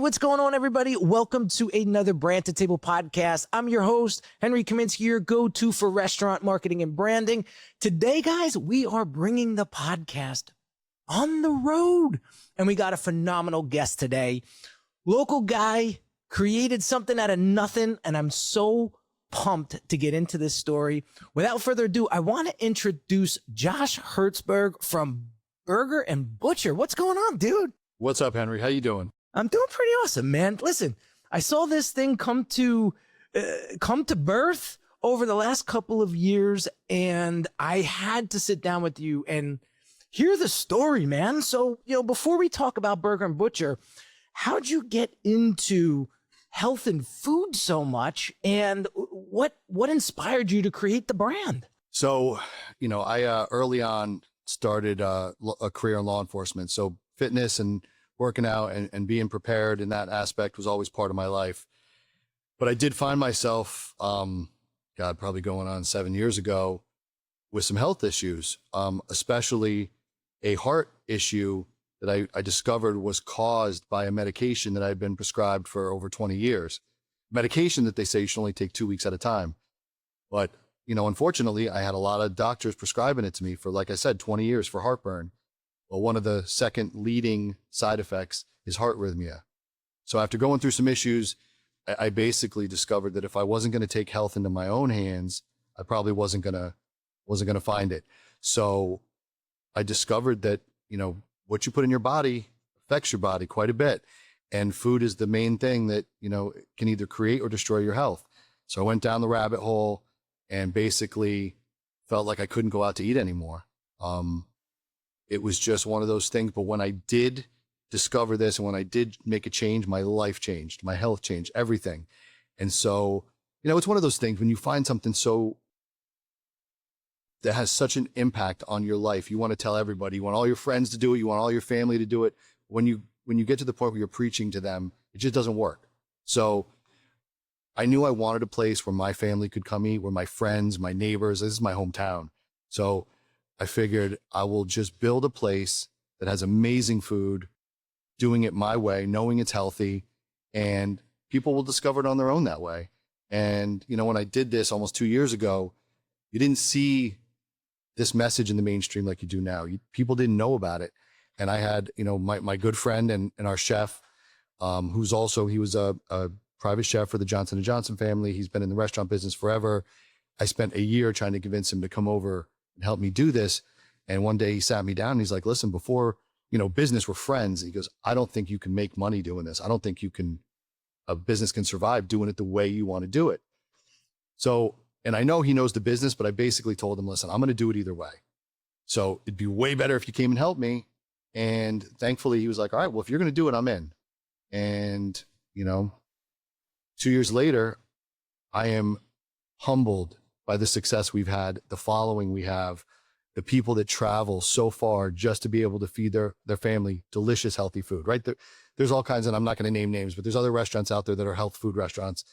what's going on, everybody? Welcome to another Brand to Table podcast. I'm your host, Henry Kaminski, your go-to for restaurant marketing and branding. Today, guys, we are bringing the podcast on the road, and we got a phenomenal guest today. Local guy, created something out of nothing, and I'm so pumped to get into this story. Without further ado, I want to introduce Josh Hertzberg from Burger and Butcher. What's going on, dude? What's up, Henry? How you doing? I'm doing pretty awesome, man. Listen, I saw this thing come to birth over the last couple of years, and I had to sit down with you and hear the story, man. So, before we talk about Burger and Butcher, how'd you get into health and food so much, and what inspired you to create the brand? So, I early on started a career in law enforcement. So fitness and working out and being prepared in that aspect was always part of my life. But I did find myself, probably going on 7 years ago, with some health issues, especially a heart issue that I discovered was caused by a medication that I've been prescribed for over 20 years. Medication that they say you should only take 2 weeks at a time. But, unfortunately, I had a lot of doctors prescribing it to me for, like I said, 20 years for heartburn. Well, one of the second leading side effects is heart arrhythmia. So after going through some issues, I basically discovered that if I wasn't going to take health into my own hands, I probably wasn't going to find it. So I discovered that, what you put in your body affects your body quite a bit. And food is the main thing that, can either create or destroy your health. So I went down the rabbit hole and basically felt like I couldn't go out to eat anymore. It was just one of those things. But when I did discover this and when I did make a change, my life changed, my health changed, everything. And so, it's one of those things when you find something that has such an impact on your life, you want to tell everybody, you want all your friends to do it, you want all your family to do it. When you get to the point where you're preaching to them, it just doesn't work. So I knew I wanted a place where my family could come eat, where my friends, my neighbors, this is my hometown. So I figured I will just build a place that has amazing food, doing it my way, knowing it's healthy, and people will discover it on their own that way. And, when I did this almost 2 years ago, you didn't see this message in the mainstream like you do now. People didn't know about it. And I had, my good friend and our chef, he was a private chef for the Johnson & Johnson family. He's been in the restaurant business forever. I spent a year trying to convince him to come over and help me do this. And one day he sat me down and he's like, listen, before, business, we're friends. He goes, I don't think you can make money doing this. I don't think a business can survive doing it the way you want to do it. So, and I know he knows the business, but I basically told him, listen, I'm going to do it either way. So it'd be way better if you came and helped me. And thankfully he was like, all right, well, if you're going to do it, I'm in. And, 2 years later, I am humbled by the success we've had, the following we have, the people that travel so far just to be able to feed their family delicious, healthy food, right? There's all kinds, and I'm not going to name names, but there's other restaurants out there that are health food restaurants,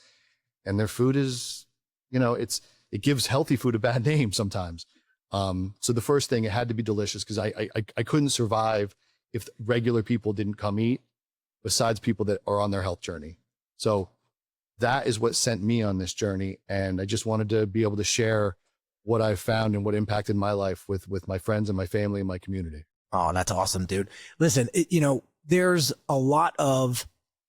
and their food is, it gives healthy food a bad name sometimes. So the first thing, it had to be delicious because I couldn't survive if regular people didn't come eat, besides people that are on their health journey. So that is what sent me on this journey. And I just wanted to be able to share what I've found and what impacted my life with my friends and my family and my community. Oh, that's awesome, dude. Listen, there's a lot of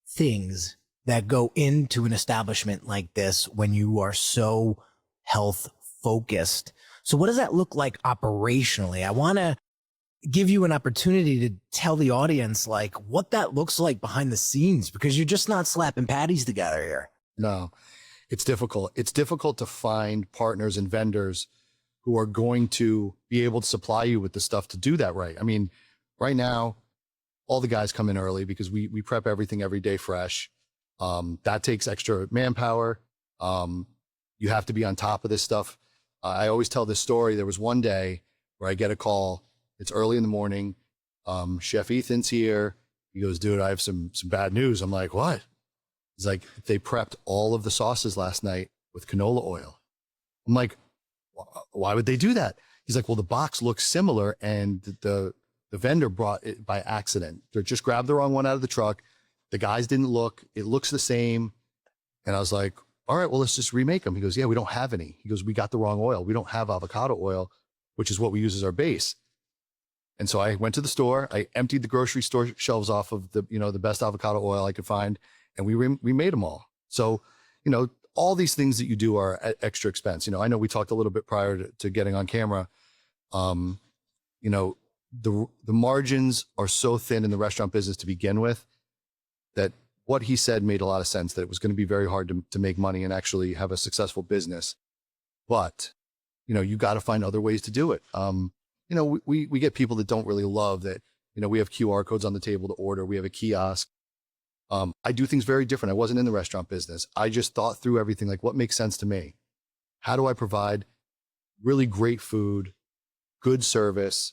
things that go into an establishment like this when you are so health focused. So what does that look like operationally? I want to give you an opportunity to tell the audience like what that looks like behind the scenes, because you're just not slapping patties together here. No, it's difficult. It's difficult to find partners and vendors who are going to be able to supply you with the stuff to do that right. I mean, right now, all the guys come in early because we prep everything every day fresh. That takes extra manpower. You have to be on top of this stuff. I always tell this story. There was one day where I get a call. It's early in the morning. Chef Ethan's here. He goes, dude, I have some bad news. I'm like, what? He's like, they prepped all of the sauces last night with canola oil. I'm like, why would they do that? He's like, well, the box looks similar and the vendor brought it by accident. They just grabbed the wrong one out of the truck. the guys didn't look, it looks the same. And I was like, all right, well, let's just remake them. He goes, yeah, we don't have any. He goes, we got the wrong oil. We don't have avocado oil, which is what we use as our base. And so I went to the store, I emptied the grocery store shelves off of the, the best avocado oil I could find, and we remade them all. So, all these things that you do are at extra expense. I know we talked a little bit prior to getting on camera. The margins are so thin in the restaurant business to begin with that what he said made a lot of sense, that it was going to be very hard to make money and actually have a successful business. But, you got to find other ways to do it. We get people that don't really love that, we have QR codes on the table to order. We have a kiosk. I do things very different. I wasn't in the restaurant business. I just thought through everything, like what makes sense to me. How do I provide really great food, good service,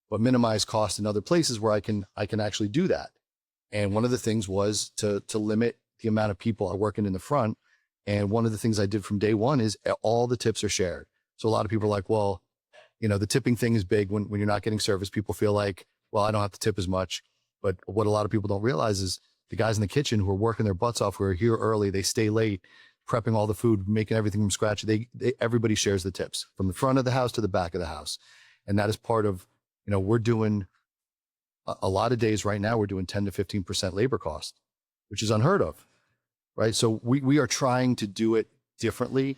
but minimize cost in other places where I can actually do that? And one of the things was to limit the amount of people working in the front. And one of the things I did from day one is all the tips are shared. So a lot of people are like, well, the tipping thing is big when you're not getting service. People feel like, well, I don't have to tip as much. But what a lot of people don't realize is the guys in the kitchen who are working their butts off, who are here early, they stay late, prepping all the food, making everything from scratch. Everybody shares the tips from the front of the house to the back of the house. And that is part of, we're doing a lot of days right now, we're doing 10 to 15% labor cost, which is unheard of, right? So we are trying to do it differently,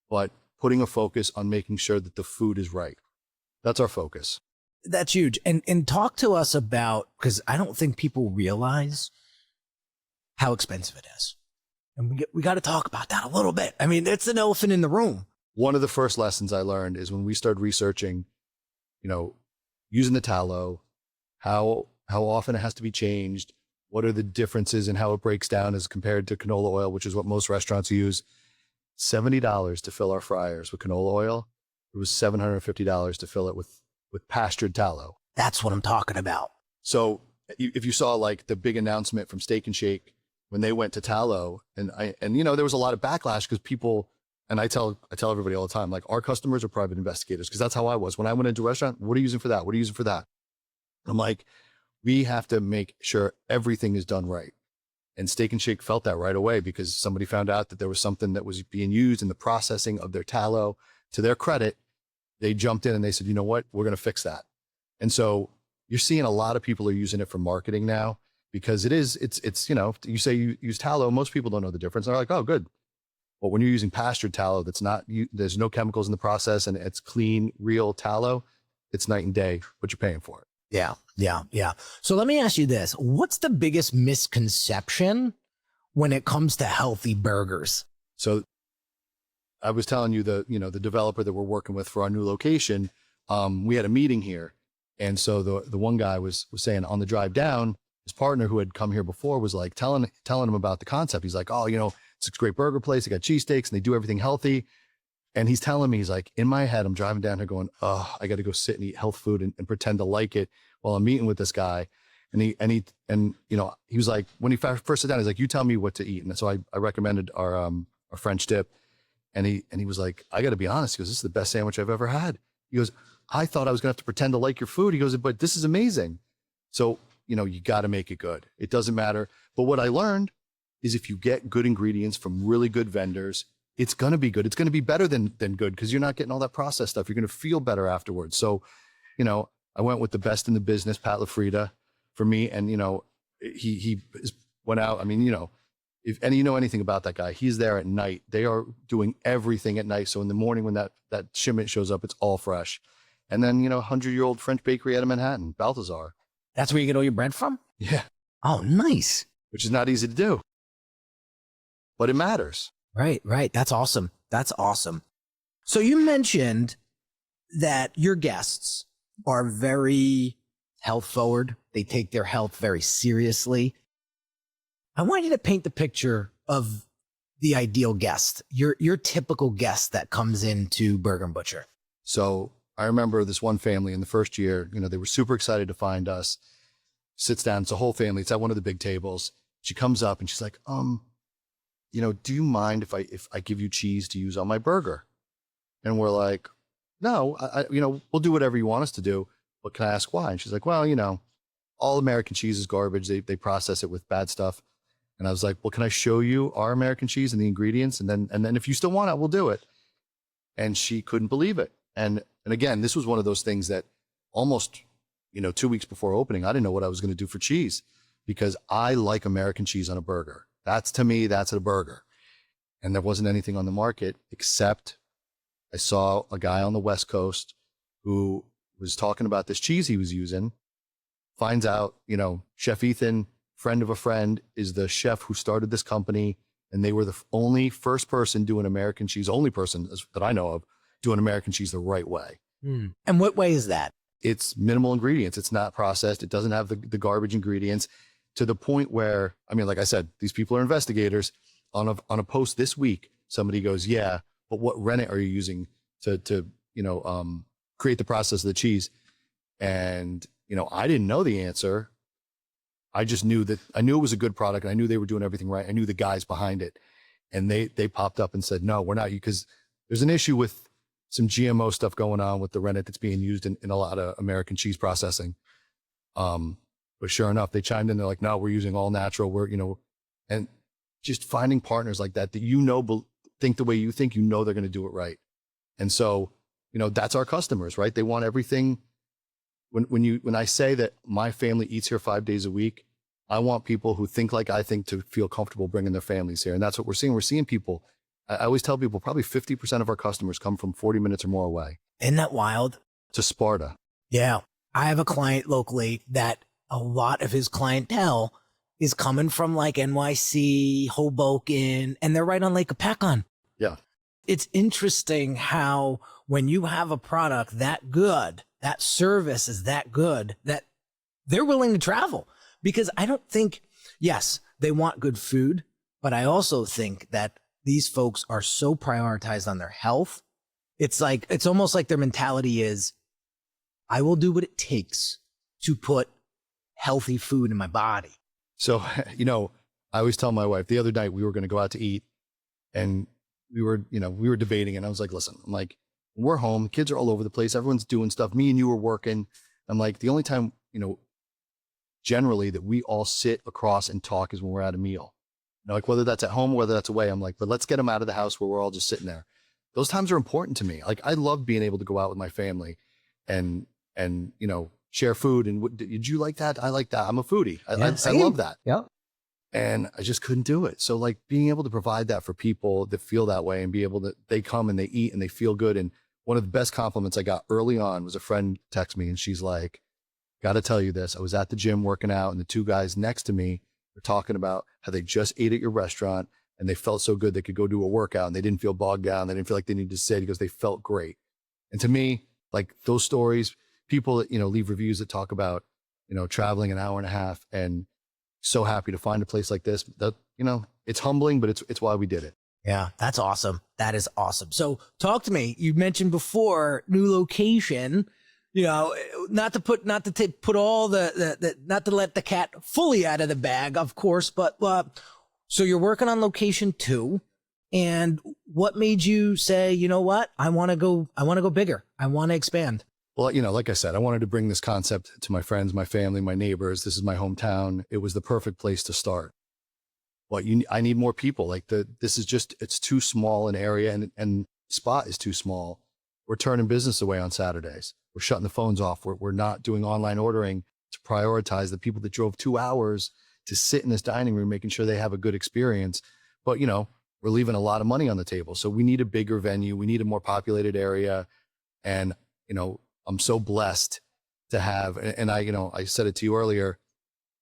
but putting a focus on making sure that the food is right. That's our focus. That's huge. And talk to us about, because I don't think people realize how expensive it is. And we got to talk about that a little bit. I mean, it's an elephant in the room. One of the first lessons I learned is when we started researching, using the tallow, how often it has to be changed, what are the differences in how it breaks down as compared to canola oil, which is what most restaurants use. $70 to fill our fryers with canola oil. It was $750 to fill it with pastured tallow. That's what I'm talking about. So if you saw like the big announcement from Steak and Shake when they went to tallow, and there was a lot of backlash because people, and I tell everybody all the time, like, our customers are private investigators, because that's how I was. When I went into a restaurant, what are you using for that? What are you using for that? I'm like, we have to make sure everything is done right. And Steak and Shake felt that right away because somebody found out that there was something that was being used in the processing of their tallow. To their credit, they jumped in and they said, you know what, we're going to fix that. And so you're seeing a lot of people are using it for marketing now, because it's you say you use tallow, most people don't know the difference. They're like, oh, good. But when you're using pastured tallow, there's no chemicals in the process and it's clean, real tallow, it's night and day what you're paying for it. Yeah. So let me ask you this. What's the biggest misconception when it comes to healthy burgers? So I was telling you the developer that we're working with for our new location, we had a meeting here. And so the one guy was saying on the drive down, his partner who had come here before was like telling him about the concept. He's like, oh, it's a great burger place. They got cheesesteaks and they do everything healthy. And he's telling me, he's like, in my head, I'm driving down here going, oh, I got to go sit and eat health food and pretend to like it while I'm meeting with this guy. And he was like, when he first sat down, he's like, you tell me what to eat. And so I recommended our French dip. And he was like, I got to be honest. He goes, this is the best sandwich I've ever had. He goes, I thought I was going to have to pretend to like your food. He goes, but this is amazing. So, you got to make it good. It doesn't matter. But what I learned is if you get good ingredients from really good vendors, it's going to be good. It's going to be better than good, because you're not getting all that processed stuff. You're going to feel better afterwards. So, I went with the best in the business, Pat LaFrieda, for me. And, he went out. I mean, if anything about that guy, he's there at night. They are doing everything at night. So in the morning when that shipment shows up, it's all fresh. And then, 100-year-old French bakery out of Manhattan, Balthazar. That's where you get all your bread from? Yeah. Oh, nice. Which is not easy to do, but it matters. Right. That's awesome. So you mentioned that your guests are very health forward. They take their health very seriously. I want you to paint the picture of the ideal guest, your typical guest that comes into Burger and Butcher. So I remember this one family in the first year, they were super excited to find us, sits down. It's a whole family. It's at one of the big tables. She comes up and she's like, do you mind if I give you cheese to use on my burger? And we're like, no, we'll do whatever you want us to do. But can I ask why? And she's like, well, all American cheese is garbage. They process it with bad stuff. And I was like, well, can I show you our American cheese and the ingredients? And then if you still want it, we'll do it. And she couldn't believe it. And again, this was one of those things that almost, 2 weeks before opening, I didn't know what I was going to do for cheese because I like American cheese on a burger. To me, that's a burger. And there wasn't anything on the market except I saw a guy on the West Coast who was talking about this cheese he was using, finds out, Chef Ethan, friend of a friend, is the chef who started this company. And they were the first person doing American cheese, only person that I know of doing American cheese the right way. And what way is that? It's minimal ingredients. It's not processed. It doesn't have the garbage ingredients to the point where, like I said, these people are investigators. On a post this week, somebody goes, yeah, but what rennet are you using to create the process of the cheese? And, I didn't know the answer. I just knew it was a good product and I knew they were doing everything right. I knew the guys behind it, and they popped up and said, no, we're not, because there's an issue with some GMO stuff going on with the rennet that's being used in a lot of American cheese processing. But sure enough, they chimed in. They're like, no, we're using all natural. And just finding partners like that, think the way you think, they're going to do it right. And so, that's our customers, right? They want everything. When I say that my family eats here 5 days a week, I want people who think like I think to feel comfortable bringing their families here. And that's what we're seeing. We're seeing people, I always tell people, probably 50% of our customers come from 40 minutes or more away. Isn't that wild? To Sparta. Yeah. I have a client locally that a lot of his clientele is coming from like NYC, Hoboken, and they're right on Lake Apecon. Yeah. It's interesting how when you have a product that good, that service is that good, that they're willing to travel. Because I don't think, yes, they want good food, but I also think that these folks are so prioritized on their health. It's almost like their mentality is, I will do what it takes to put healthy food in my body. So, I always tell my wife, the other night we were going to go out to eat and we were debating, and I was like, listen, I'm like, we're home, kids are all over the place, everyone's doing stuff. Me and you are working. I'm like, the only time, generally that we all sit across and talk is when we're at a meal. Like whether that's at home or whether that's away, I'm like, but let's get them out of the house where we're all just sitting there. Those times are important to me. Like I love being able to go out with my family and share food. And did you like that? I like that. I'm a foodie. I love that. Yeah. And I just couldn't do it. So like being able to provide that for people that feel that way and be able to, they come and they eat and they feel good. And one of the best compliments I got early on was a friend text me and she's like, got to tell you this. I was at the gym working out and the two guys next to me were talking about how they just ate at your restaurant and they felt so good they could go do a workout and they didn't feel bogged down. They didn't feel like they needed to sit because they felt great. And to me, like those stories, people that, leave reviews that talk about, traveling an hour and a half and so happy to find a place like this that, it's humbling, but it's why we did it. Yeah, that's awesome. That is awesome. So talk to me. You mentioned before new location, not to put all not to let the cat fully out of the bag, of course, but so you're working on location 2. And what made you say, you know what? I want to go bigger. I want to expand. Well, like I said, I wanted to bring this concept to my friends, my family, my neighbors. This is my hometown. It was the perfect place to start. But I need more people. Like it's too small an area and spot is too small. We're turning business away on Saturdays. We're shutting the phones off. We're not doing online ordering to prioritize the people that drove 2 hours to sit in this dining room, making sure they have a good experience. But, we're leaving a lot of money on the table. So we need a bigger venue. We need a more populated area. And, I'm so blessed to have, and I said it to you earlier,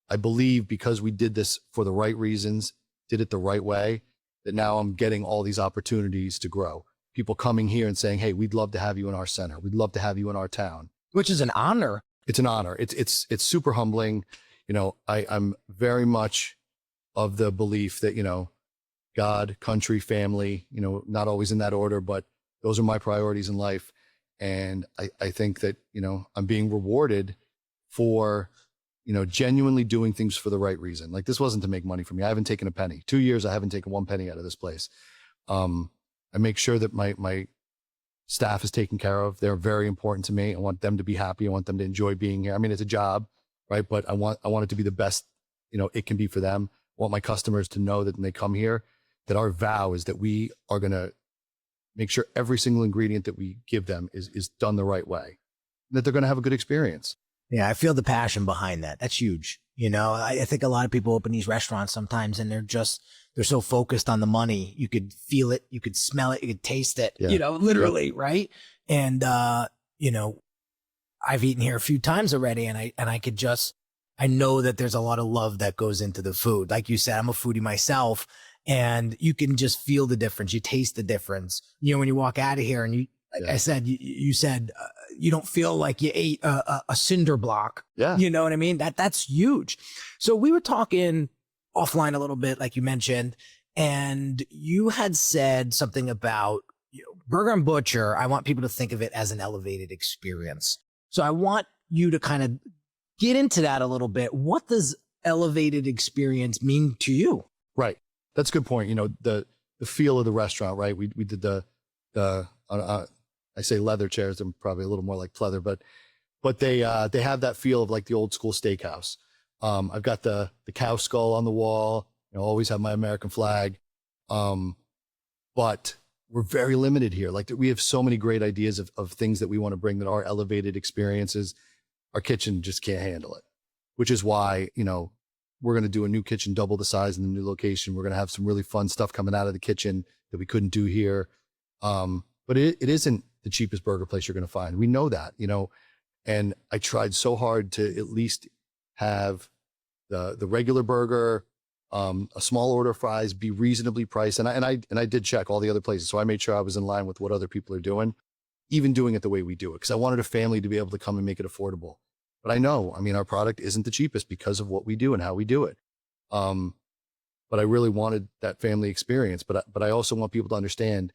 I believe because we did this for the right reasons, did it the right way, that now I'm getting all these opportunities to grow. People coming here and saying, hey, we'd love to have you in our center. We'd love to have you in our town. Which is an honor. It's an honor. It's super humbling. I'm very much of the belief that, God, country, family, not always in that order, but those are my priorities in life. And I think that, I'm being rewarded for, genuinely doing things for the right reason. Like this wasn't to make money for me. I haven't taken a penny. 2 years, I haven't taken one penny out of this place. I make sure that my staff is taken care of. They're very important to me. I want them to be happy. I want them to enjoy being here. I mean, it's a job, right? But I want it to be the best, it can be for them. want my customers to know that when they come here, that our vow is that we are going to make sure every single ingredient that we give them is done the right way, that they're going to have a good experience. Yeah, I feel the passion behind that. That's huge. You know, I think a lot of people open these restaurants sometimes and they're so focused on the money. You could feel it, you could smell it, you could taste it, Yeah. you know, literally, right? And, you know, I've eaten here a few times already and I know that there's a lot of love that goes into the food. Like you said, I'm a foodie myself and you can just feel the difference. You taste the difference. You know, when you walk out of here and I said, you said, you don't feel like you ate a cinder block. Yeah. You know what I mean? That's huge. So we were talking offline a little bit, like you mentioned, and you had said something about, you know, Burger and Butcher. I want people to think of it as an elevated experience. So I want you to kind of get into that a little bit. What does elevated experience mean to you? Right. That's a good point. You know, the feel of the restaurant, right? We did I say leather chairs, they're probably a little more like pleather, but they have that feel of like the old school steakhouse. I've got the cow skull on the wall, you know, always have my American flag. But we're very limited here. Like we have so many great ideas of things that we want to bring that are elevated experiences. Our kitchen just can't handle it, which is why, you know, we're going to do a new kitchen, double the size in the new location. We're going to have some really fun stuff coming out of the kitchen that we couldn't do here. But it isn't the cheapest burger place you're going to find. We know that, you know, and I tried so hard to at least have the regular burger, a small order of fries, be reasonably priced. And I did check all the other places. So I made sure I was in line with what other people are doing, even doing it the way we do it. Cause I wanted a family to be able to come and make it affordable. But I know, I mean, our product isn't the cheapest because of what we do and how we do it. But I really wanted that family experience. But I also want people to understand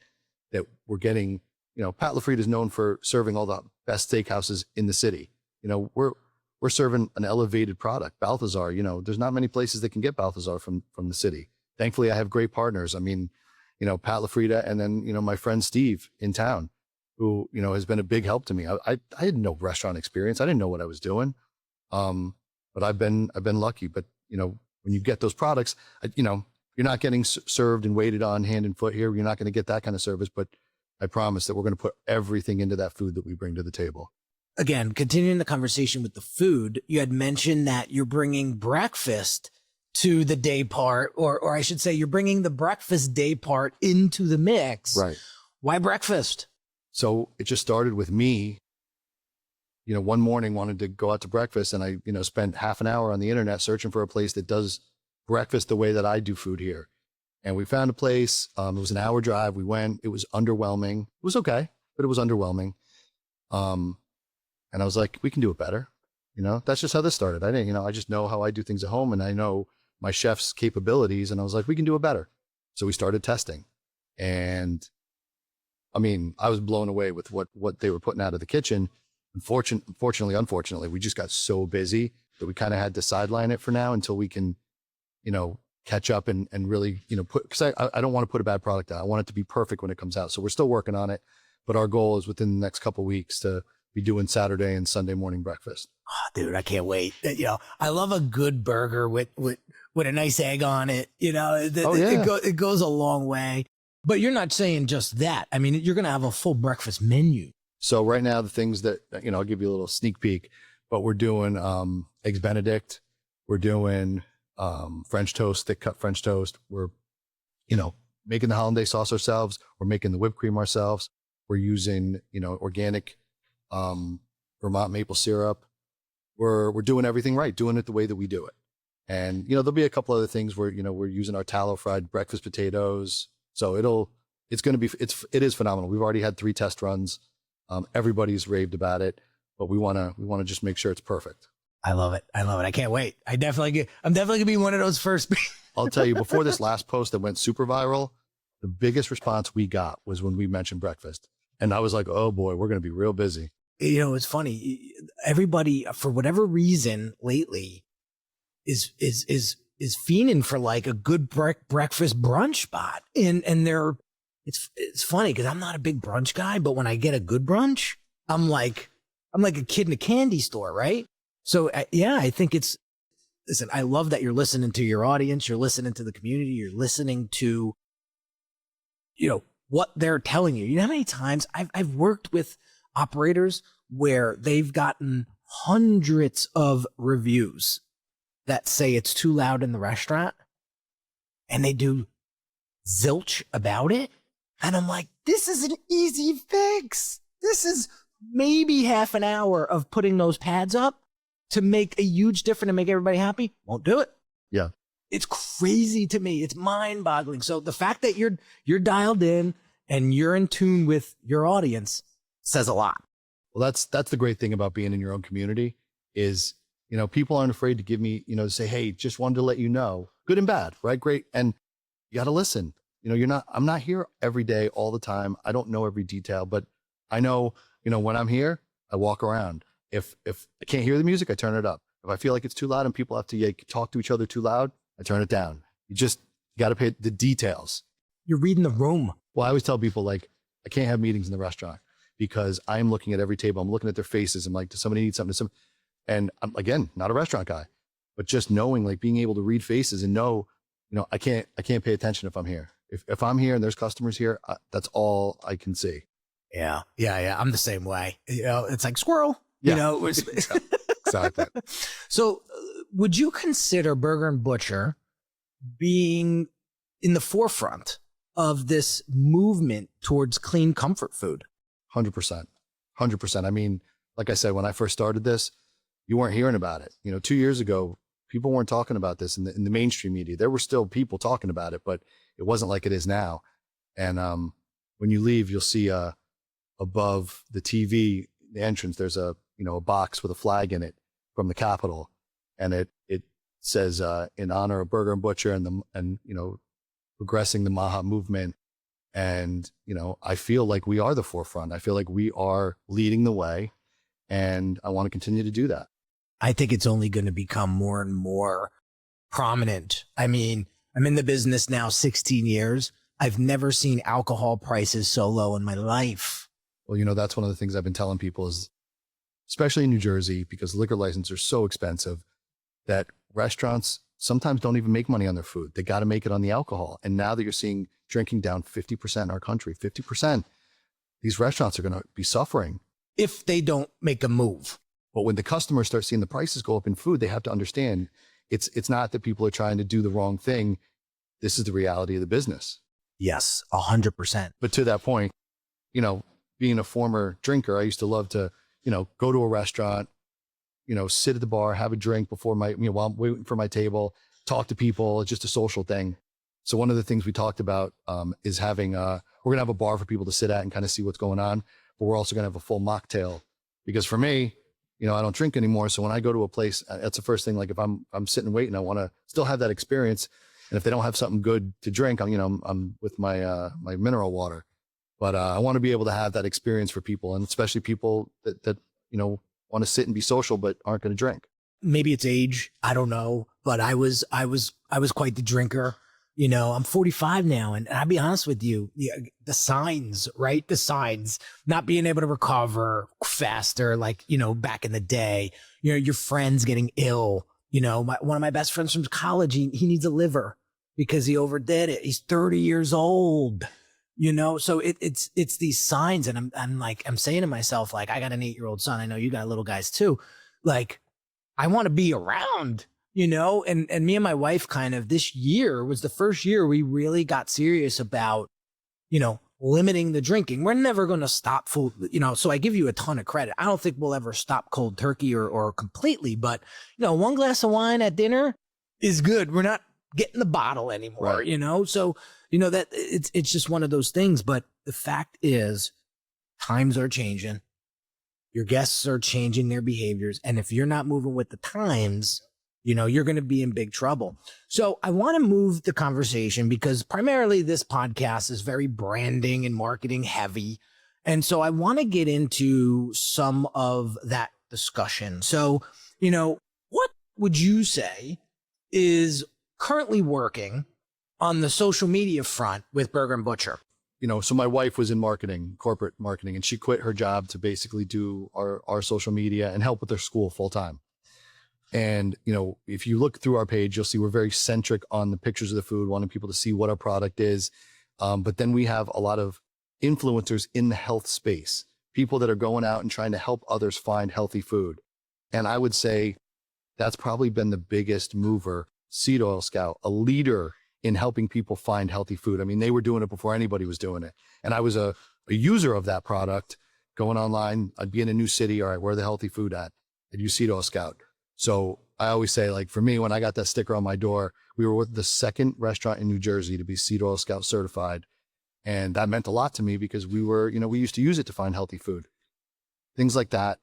that we're getting, you know, Pat LaFrieda is known for serving all the best steakhouses in the city. You know, we're serving an elevated product. Balthazar, you know, there's not many places that can get Balthazar from the city. Thankfully, I have great partners. I mean, you know, Pat LaFrieda and then, you know, my friend Steve in town, who, you know, has been a big help to me. I had no restaurant experience. I didn't know what I was doing. But I've been lucky. But, you know, when you get those products, you know, you're not getting served and waited on hand and foot here. You're not going to get that kind of service, but I promise that we're going to put everything into that food that we bring to the table. Again, continuing the conversation with the food, you had mentioned that you're bringing breakfast to the day part, or I should say you're bringing the breakfast day part into the mix. Right. Why breakfast? So it just started with me, you know, one morning wanted to go out to breakfast and I, you know, spent half an hour on the internet searching for a place that does breakfast the way that I do food here. And we found a place. It was an hour drive. We went. It was underwhelming. It was okay, but it was underwhelming. And I was like, we can do it better. You know, that's just how this started. I just know how I do things at home and I know my chef's capabilities. And I was like, we can do it better. So we started testing. And I mean, I was blown away with what they were putting out of the kitchen. Unfortunately, we just got so busy that we kind of had to sideline it for now until we can, you know, catch up and really, you know, because I don't want to put a bad product out. I want it to be perfect when it comes out. So we're still working on it, but our goal is within the next couple of weeks to be doing Saturday and Sunday morning breakfast. Oh, dude, I can't wait. You know, I love a good burger with a nice egg on it. You know, it goes a long way. But you're not saying just that. I mean, you're going to have a full breakfast menu. So right now, the things that, you know, I'll give you a little sneak peek, but we're doing Eggs Benedict. We're doing French toast, thick cut French toast. We're, you know, making the hollandaise sauce ourselves. We're making the whipped cream ourselves. We're using, you know, organic Vermont maple syrup. We're doing everything right, doing it the way that we do it. And, you know, there'll be a couple other things where, you know, we're using our tallow fried breakfast potatoes. So it is phenomenal. We've already had 3 test runs. Everybody's raved about it, but we want to just make sure it's perfect. I love it. I can't wait. I'm definitely gonna be one of those first. I'll tell you, before this last post that went super viral, the biggest response we got was when we mentioned breakfast. And I was like, oh boy, we're going to be real busy. You know, it's funny. Everybody, for whatever reason lately, is fiending for like a good breakfast brunch spot. And it's funny because I'm not a big brunch guy, but when I get a good brunch, I'm like a kid in a candy store, right? So yeah, I think it's listen, I love that you're listening to your audience. You're listening to the community. You're listening to, what they're telling you. You know how many times I've worked with operators where they've gotten hundreds of reviews that say it's too loud in the restaurant, and they do zilch about it. And I'm like, this is an easy fix. This is maybe half an hour of putting those pads up to make a huge difference and make everybody happy. Won't do it. Yeah. It's crazy to me. It's mind boggling. So the fact that you're dialed in and you're in tune with your audience says a lot. Well, that's the great thing about being in your own community is, people aren't afraid to give me, to say, hey, just wanted to let you know, good and bad, right? Great. And you got to listen. I'm not here every day, all the time. I don't know every detail, but I know, when I'm here, I walk around. If I can't hear the music, I turn it up. If I feel like it's too loud and people have to talk to each other too loud, I turn it down. You got to pay the details. You're reading the room. Well, I always tell people, like, I can't have meetings in the restaurant because I'm looking at every table. I'm looking at their faces. I'm like, does somebody need something? And I'm, again, not a restaurant guy, but just knowing, like, being able to read faces and know, I can't pay attention if I'm here. If I'm here and there's customers here, that's all I can see. Yeah. I'm the same way. It's like squirrel. Yeah. Exactly. So would you consider Burger and Butcher being in the forefront of this movement towards clean comfort food? 100%. 100%. I mean, like I said, when I first started this, you weren't hearing about it. 2 years ago, people weren't talking about this in the mainstream media. There were still people talking about it, but it wasn't like it is now. And when you leave, you'll see above the TV, the entrance, there's a box with a flag in it from the Capitol, and it says in honor of Burger and Butcher and progressing the Maha movement. And I feel like we are the forefront. I feel like we are leading the way, and I want to continue to do that. I think it's only going to become more and more prominent. I mean, I'm in the business now 16 years. I've never seen alcohol prices so low in my life. Well, that's one of the things I've been telling people is, especially in New Jersey, because liquor licenses are so expensive, that restaurants sometimes don't even make money on their food. They got to make it on the alcohol. And now that you're seeing drinking down 50% in our country, 50%, these restaurants are going to be suffering if they don't make a move. But when the customers start seeing the prices go up in food, they have to understand it's not that people are trying to do the wrong thing. This is the reality of the business. Yes, 100%. But to that point, being a former drinker, I used to love to, go to a restaurant, sit at the bar, have a drink before while I'm waiting for my table, talk to people. It's just a social thing. So one of the things we talked about is having, we're going to have a bar for people to sit at and kind of see what's going on, but we're also going to have a full mocktail, because for me, I don't drink anymore. So when I go to a place, that's the first thing. Like if I'm sitting waiting, I want to still have that experience. And if they don't have something good to drink, I'm with my mineral water, but I want to be able to have that experience for people, and especially people that want to sit and be social, but aren't going to drink. Maybe it's age. I don't know, but I was quite the drinker. I'm 45 now, and I'll be honest with you, the signs, right? The signs, not being able to recover faster, like, back in the day, your friends getting ill. One of my best friends from college, he needs a liver because he overdid it. He's 30 years old, so it's these signs. And I'm saying to myself, like, I got an 8-year-old son. I know you got little guys too. Like, I want to be around. And me and my wife this year was the first year we really got serious about, limiting the drinking. We're never going to stop food, so I give you a ton of credit. I don't think we'll ever stop cold turkey or completely, but, one glass of wine at dinner is good. We're not getting the bottle anymore, right. So, that it's just one of those things. But the fact is, times are changing. Your guests are changing their behaviors. And if you're not moving with the times, you're going to be in big trouble. So I want to move the conversation, because primarily this podcast is very branding and marketing heavy. And so I want to get into some of that discussion. So, what would you say is currently working on the social media front with Burger and Butcher? So my wife was in marketing, corporate marketing, and she quit her job to basically do our social media and help with their school full time. And, if you look through our page, you'll see we're very centric on the pictures of the food, wanting people to see what our product is. But then we have a lot of influencers in the health space, people that are going out and trying to help others find healthy food. And I would say that's probably been the biggest mover, Seed Oil Scout, a leader in helping people find healthy food. I mean, they were doing it before anybody was doing it. And I was a user of that product, going online. I'd be in a new city. All right, where the healthy food at? I'd use Seed Oil Scout. So I always say, like, for me, when I got that sticker on my door, we were with the second restaurant in New Jersey to be Seed Oil Scout certified. And that meant a lot to me because we used to use it to find healthy food. Things like that.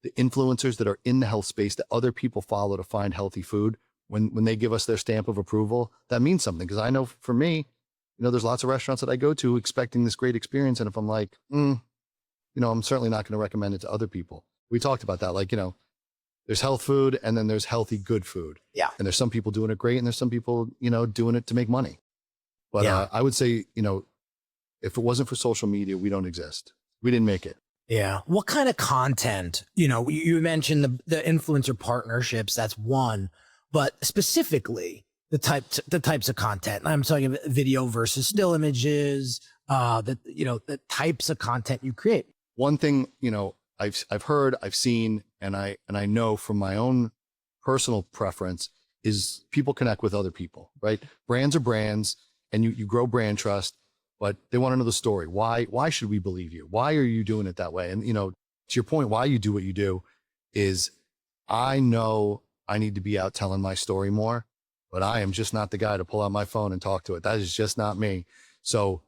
The influencers that are in the health space that other people follow to find healthy food, when they give us their stamp of approval, that means something. Because I know for me, there's lots of restaurants that I go to expecting this great experience. And if I'm like, I'm certainly not going to recommend it to other people. We talked about that. Like, there's health food and then there's healthy, good food. Yeah. And there's some people doing it great and there's some people, doing it to make money. But Yeah. I would say, if it wasn't for social media, we don't exist. We didn't make it. Yeah. What kind of content? You mentioned the influencer partnerships. That's one, but specifically the types of content. I'm talking about video versus still images. The types of content you create. One thing, I've heard, I've seen, and I know from my own personal preference is people connect with other people, right? Brands are brands, and you grow brand trust. But they want to know the story. Why should we believe you? Why are you doing it that way? And, to your point, why you do what you do is I know I need to be out telling my story more, but I am just not the guy to pull out my phone and talk to it. That is just not me. So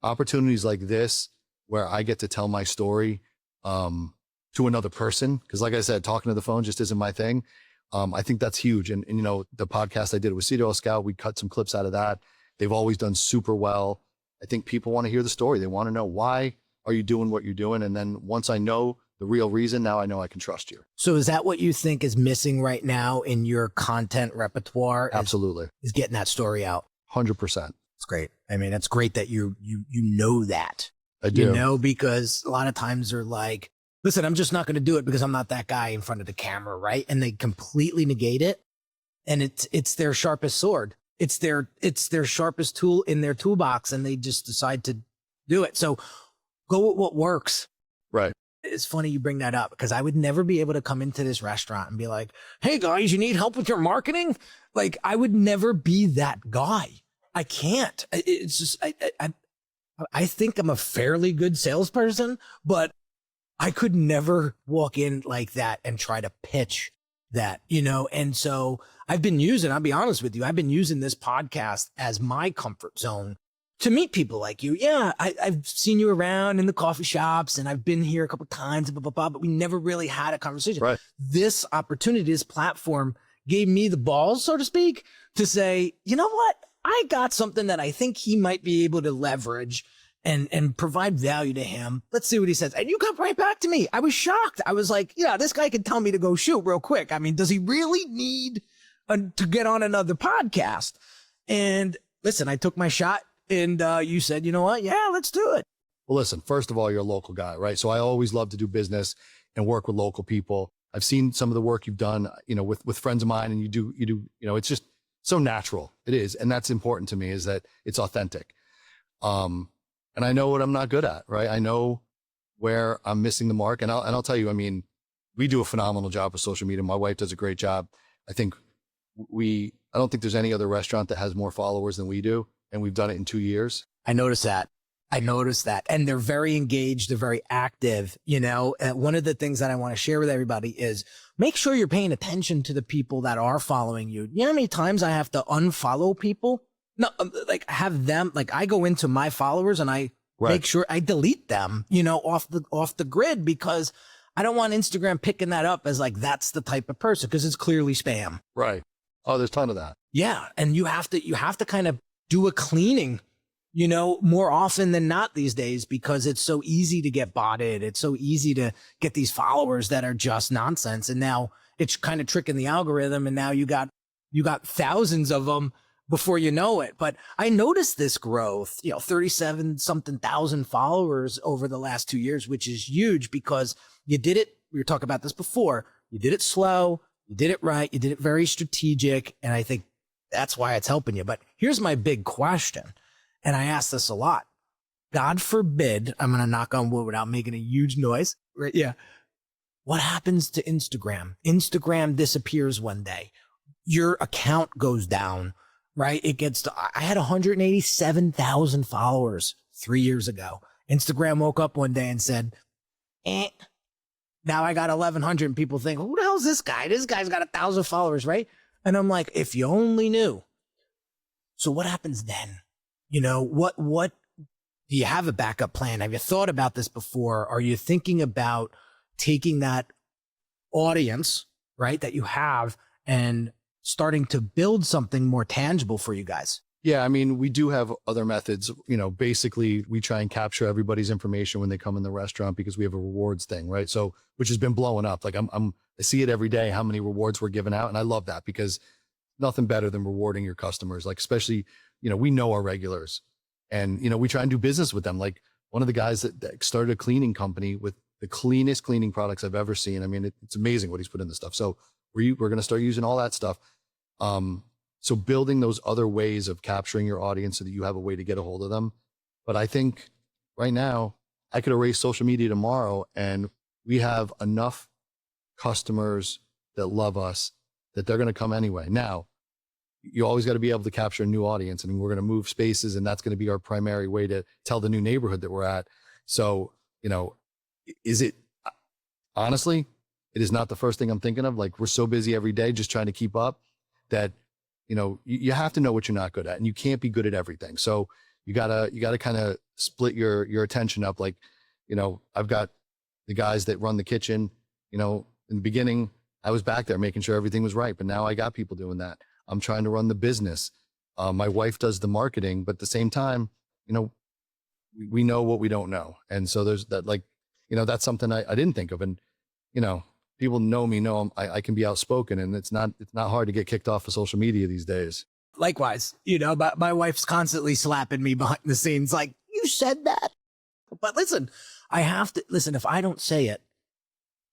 opportunities like this, where I get to tell my story to another person, because like I said, talking to the phone just isn't my thing. I think that's huge. And the podcast I did with Seed Oil Scout, we cut some clips out of that. They've always done super well. I think people want to hear the story. They want to know, why are you doing what you're doing? And then once I know the real reason, now I know I can trust you. So is that what you think is missing right now in your content repertoire? Absolutely. Is getting that story out. 100%. It's great. I mean, it's great that you know that. I do. Because a lot of times they're like, listen, I'm just not going to do it because I'm not that guy in front of the camera, right? And they completely negate it. And it's their sharpest sword. It's their sharpest tool in their toolbox, and they just decide to do it. So go with what works. Right. It's funny you bring that up because I would never be able to come into this restaurant and be like, hey guys, you need help with your marketing? Like, I would never be that guy. I can't. It's just, I think I'm a fairly good salesperson, but I could never walk in like that and try to pitch that, and so I'll be honest with you, I've been using this podcast as my comfort zone to meet people like you. Yeah, I've seen you around in the coffee shops and I've been here a couple of times, but we never really had a conversation. Right. This opportunity, this platform gave me the balls, so to speak, to say, you know what? I got something that I think he might be able to leverage and provide value to him. Let's see what he says. And you got right back to me. I was shocked. I was like, this guy can tell me to go shoot real quick. I mean, does he really need to get on another podcast? And listen, I took my shot and you said, you know what? Yeah, let's do it. Well, listen, first of all, you're a local guy, right? So I always love to do business and work with local people. I've seen some of the work you've done, with friends of mine, and you do, it's just so natural. It is. And that's important to me, is that it's authentic. And I know what I'm not good at, right? I know where I'm missing the mark. And I'll tell you, I mean, we do a phenomenal job with social media. My wife does a great job. I think I don't think there's any other restaurant that has more followers than we do. And we've done it in 2 years. I noticed that. And they're very engaged. They're very active. One of the things that I want to share with everybody is make sure you're paying attention to the people that are following you. You know how many times I have to unfollow people? No, like have them, like I go into my followers and I make sure I delete them, off the grid, because I don't want Instagram picking that up as like, that's the type of person, because it's clearly spam. Right. Oh, there's a ton of that. Yeah. And you have to kind of do a cleaning, more often than not these days, because it's so easy to get botted. It's so easy to get these followers that are just nonsense. And now it's kind of tricking the algorithm. And now you got thousands of them before you know it. But I noticed this growth, 37 something thousand followers over the last 2 years, which is huge because you did it. We were talking about this before. You did it slow. You did it right. You did it very strategic. And I think that's why it's helping you. But here's my big question. And I ask this a lot. God forbid, I'm going to knock on wood without making a huge noise. Right? Yeah. What happens to Instagram? Instagram disappears one day. Your account goes down, right? It gets to, I had 187,000 followers 3 years ago. Instagram woke up one day and said, now I got 1,100 and people think, who the hell's this guy? This guy's got 1,000 followers, right? And I'm like, if you only knew. So what happens then? You know, what do you have a backup plan? Have you thought about this before? Are you thinking about taking that audience, right, that you have and starting to build something more tangible for you guys? Yeah, I mean, we do have other methods. You know, basically, we try and capture everybody's information when they come in the restaurant because we have a rewards thing, right? So, which has been blowing up. Like I see it every day, how many rewards we're giving out. And I love that because nothing better than rewarding your customers. Like, especially, you know, we know our regulars and, you know, we try and do business with them. Like one of the guys that started a cleaning company with the cleanest cleaning products I've ever seen. I mean, it's amazing what he's put in the stuff. So we're going to start using all that stuff. So building those other ways of capturing your audience so that you have a way to get a hold of them. But I think right now I could erase social media tomorrow and we have enough customers that love us that they're going to come anyway. Now, you always got to be able to capture a new audience. I mean, we're going to move spaces and that's going to be our primary way to tell the new neighborhood that we're at. So, you know, honestly, it is not the first thing I'm thinking of. Like we're so busy every day just trying to keep up that, you know, you have to know what you're not good at and you can't be good at everything. So you gotta kind of split your attention up. Like, you know, I've got the guys that run the kitchen, you know, in the beginning, I was back there making sure everything was right, but now I got people doing that. I'm trying to run the business. My wife does the marketing, but at the same time, you know, we know what we don't know. And so there's that, like, you know, that's something I didn't think of. And, you know, people know I can be outspoken and it's not hard to get kicked off of social media these days. Likewise, you know, but my wife's constantly slapping me behind the scenes like, you said that. But listen, I have to listen. If I don't say it,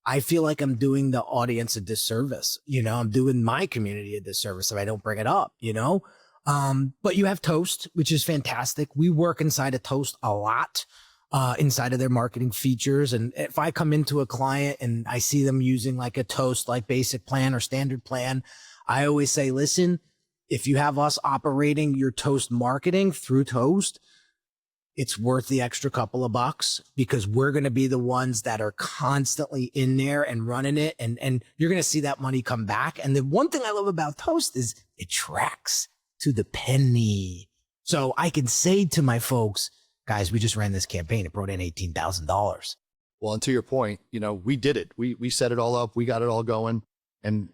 I feel like I'm doing the audience a disservice. You know, I'm doing my community a disservice if I don't bring it up, you know. But you have Toast, which is fantastic. We work inside of Toast a lot. Inside of their marketing features. And if I come into a client and I see them using like a Toast, like basic plan or standard plan, I always say, listen, if you have us operating your Toast marketing through Toast, it's worth the extra couple of bucks because we're going to be the ones that are constantly in there and running it. And you're going to see that money come back. And the one thing I love about Toast is it tracks to the penny. So I can say to my folks, guys, we just ran this campaign. It brought in $18,000. Well, and to your point, you know, we did it. We set it all up. We got it all going and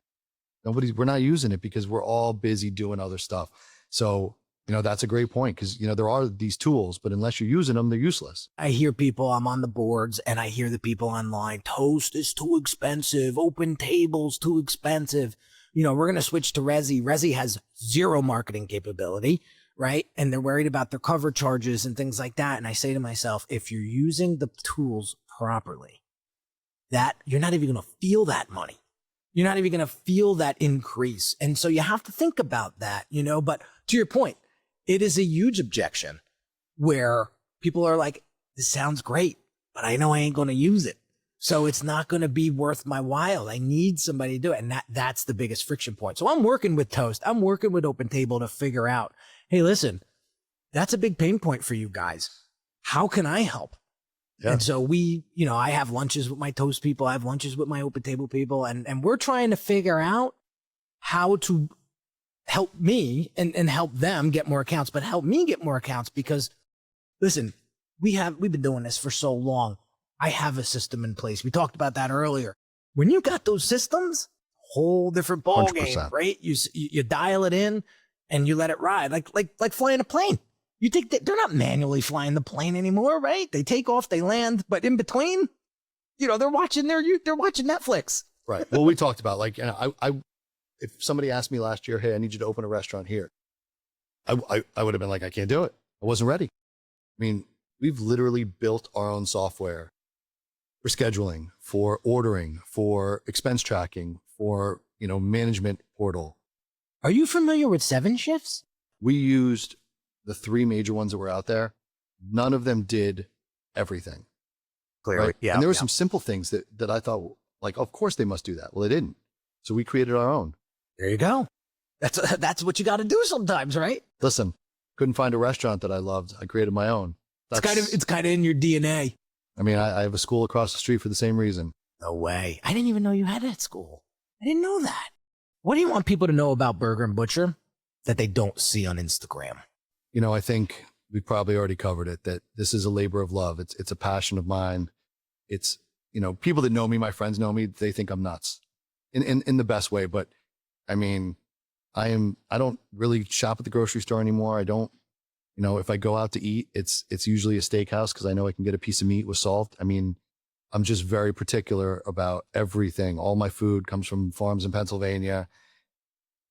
we're not using it because we're all busy doing other stuff. So, you know, that's a great point because, you know, there are these tools, but unless you're using them, they're useless. I hear people, I'm on the boards and I hear the people online, Toast is too expensive. Open Table's too expensive. You know, we're going to switch to Resi. Resi has zero marketing capability. Right. And they're worried about their cover charges and things like that. And I say to myself, if you're using the tools properly, that you're not even going to feel that money. You're not even going to feel that increase. And so you have to think about that, you know, but to your point, it is a huge objection where people are like, this sounds great, but I know I ain't going to use it. So it's not going to be worth my while. I need somebody to do it. And that's the biggest friction point. So I'm working with Toast. I'm working with Open Table to figure out, hey, listen, that's a big pain point for you guys. How can I help? Yeah. And so I have lunches with my Toast people. I have lunches with my Open Table people. And we're trying to figure out how to help me and help them get more accounts, but help me get more accounts because, listen, we've been doing this for so long. I have a system in place. We talked about that earlier. When you got those systems, whole different ball 100%. game, right? You dial it in and you let it ride like flying a plane. You think that they're not manually flying the plane anymore, right? They take off, they land, but in between, you know, they're watching Netflix. Right. Well, we talked about like, if somebody asked me last year, hey, I need you to open a restaurant here, I would have been like, I can't do it. I wasn't ready. I mean, we've literally built our own software for scheduling, for ordering, for expense tracking, for management portal. Are you familiar with 7 Shifts? We used the 3 major ones that were out there. None of them did everything. Clearly. Right? Yeah. And there were some simple things that I thought, like, of course they must do that. Well, they didn't. So we created our own. There you go. That's what you got to do sometimes, right? Listen, couldn't find a restaurant that I loved. I created my own. It's kind of in your DNA. I mean, I have a school across the street for the same reason. No way. I didn't even know you had that school. I didn't know that. What do you want people to know about Burger and Butcher that they don't see on Instagram? I think we probably already covered it, that this is a labor of love. It's a passion of mine. It's, people that know me, my friends know me, they think I'm nuts in the best way. But I mean, I don't really shop at the grocery store anymore. I don't, if I go out to eat, it's usually a steakhouse because I know I can get a piece of meat with salt. I mean, I'm just very particular about everything. All my food comes from farms in Pennsylvania.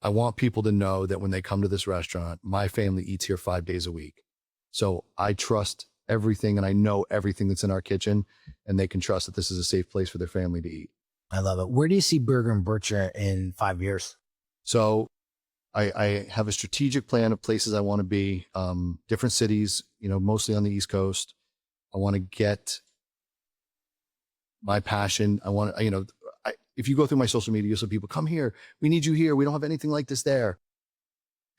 I want people to know that when they come to this restaurant, my family eats here 5 days a week. So I trust everything and I know everything that's in our kitchen, and they can trust that this is a safe place for their family to eat. I love it. Where do you see Burger and Butcher in 5 years? So I have a strategic plan of places I want to be, different cities, mostly on the East Coast. I want to get my passion. I want to, if you go through my social media, you'll see people, come here. We need you here. We don't have anything like this there.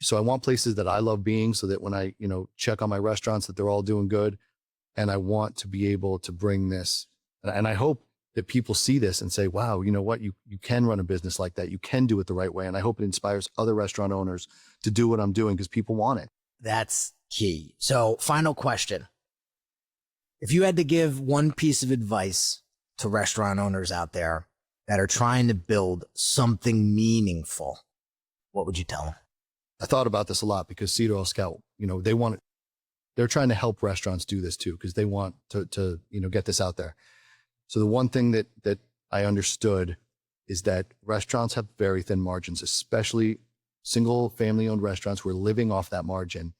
So I want places that I love being, so that when I, check on my restaurants, that they're all doing good. And I want to be able to bring this. And I hope that people see this and say, wow, you know what? You can run a business like that. You can do it the right way. And I hope it inspires other restaurant owners to do what I'm doing because people want it. That's key. So final question. If you had to give one piece of advice to restaurant owners out there that are trying to build something meaningful, what would you tell them? I thought about this a lot because Cedar Oil Scout, they're trying to help restaurants do this too, because they want to get this out there. So the one thing that I understood is that restaurants have very thin margins, especially single family owned restaurants who are living off that margin.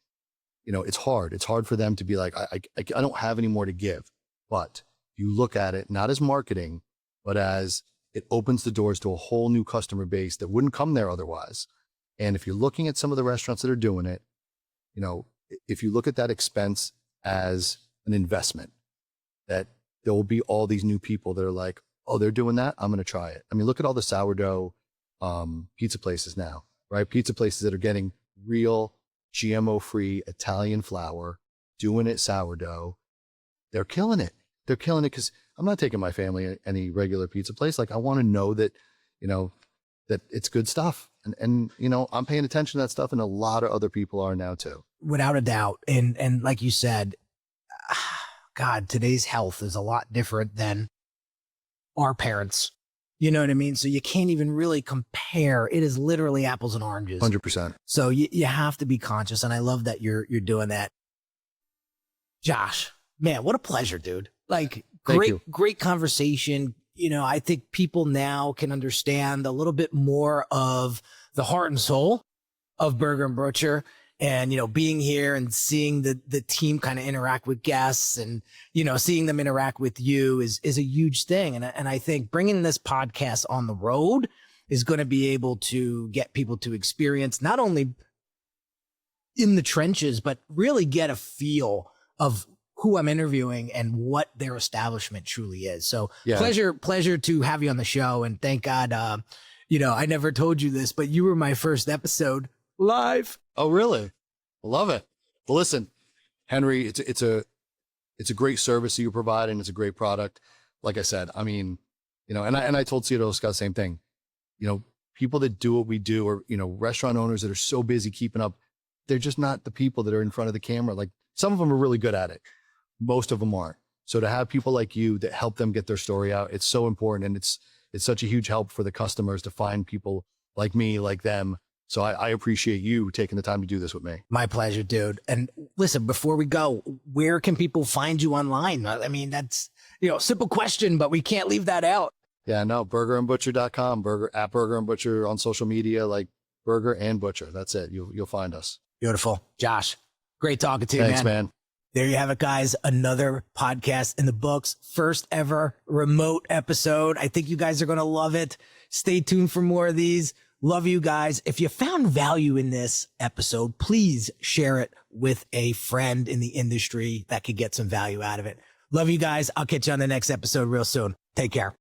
It's hard. It's hard for them to be like, I don't have any more to give. But you look at it not as marketing, but as it opens the doors to a whole new customer base that wouldn't come there otherwise. And if you're looking at some of the restaurants that are doing it, if you look at that expense as an investment, that there will be all these new people that are like, oh, they're doing that, I'm going to try it. I mean, look at all the sourdough pizza places now, right? Pizza places that are getting real GMO-free Italian flour, doing it sourdough. They're killing it. They're killing it because I'm not taking my family any regular pizza place. Like, I want to know that, that it's good stuff. And I'm paying attention to that stuff, and a lot of other people are now too. Without a doubt. And like you said, God, today's health is a lot different than our parents. You know what I mean? So you can't even really compare. It is literally apples and oranges. 100%. So you have to be conscious. And I love that you're doing that. Josh, man, what a pleasure, dude. Like, great conversation. I think people now can understand a little bit more of the heart and soul of Burger and Butcher, and, being here and seeing the team kind of interact with guests and, seeing them interact with you is a huge thing. And I think bringing this podcast on the road is going to be able to get people to experience not only in the trenches, but really get a feel of who I'm interviewing and what their establishment truly is. So yeah. Pleasure to have you on the show. And thank God, I never told you this, but you were my first episode live. Oh, really? Love it. Well, listen, Henry, it's a great service that you provide, and it's a great product. Like I said, I mean, and I told Cedar Oil Scout the same thing. People that do what we do, or, restaurant owners that are so busy keeping up, they're just not the people that are in front of the camera. Like, some of them are really good at it. Most of them aren't. So to have people like you that help them get their story out, it's so important. And it's such a huge help for the customers to find people like me, like them. So I appreciate you taking the time to do this with me. My pleasure, dude. And listen, before we go, where can people find you online? I mean, that's, simple question, but we can't leave that out. Yeah, no, burgerandbutcher.com, Burger and Butcher on social media, like Burger and Butcher. That's it. You'll find us. Beautiful. Josh, great talking to you, Thanks, man. There you have it, guys. Another podcast in the books. First ever remote episode. I think you guys are going to love it. Stay tuned for more of these. Love you guys. If you found value in this episode, please share it with a friend in the industry that could get some value out of it. Love you guys. I'll catch you on the next episode real soon. Take care.